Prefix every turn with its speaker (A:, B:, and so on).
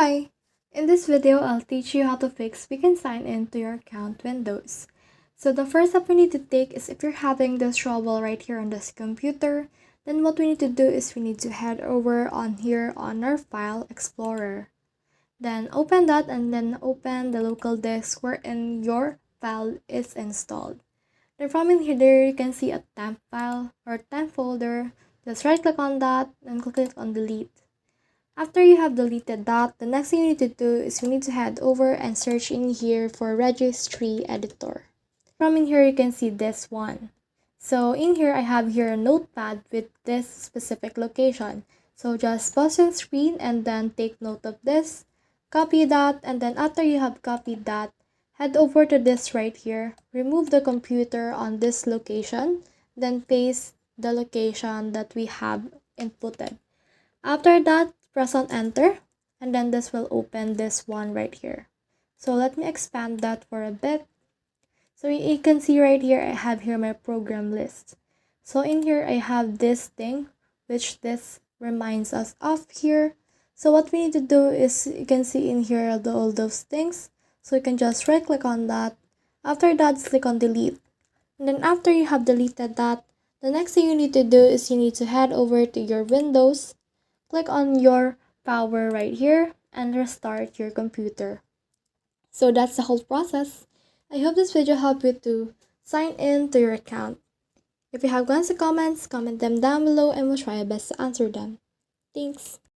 A: Hi! In this video, I'll teach you how to fix Weekend Sign In to your account Windows. So the first step we need to take is if you're having this trouble right here on this computer, then what we need to do is we need to head over on here on our File Explorer. Then open that and then open the local disk wherein your file is installed. Then from in here there you can see a temp file or temp folder. Just right click on that and click on delete. After you have deleted that, the next thing you need to do is you need to head over and search in here for registry editor. From in here you can see this one. So in here I have here a notepad with this specific location. So just pause your screen and then take note of this. Copy that, and then after you have copied that, head over to this right here. Remove the computer on this location. Then paste the location that we have inputted. After that, press on enter, and then this will open this one right here. So let me expand that for a bit. So you can see right here I have here my program list. So in here I have this thing which this reminds us of here. So what we need to do is you can see in here all those things. So you can just right click on that. After that, click on delete. And then after you have deleted that, the next thing you need to do is you need to head over to your Windows. Click on your power right here and restart your computer. So that's the whole process. I hope this video helped you to sign in to your account. If you have questions or comments, comment them down below and we'll try our best to answer them. Thanks.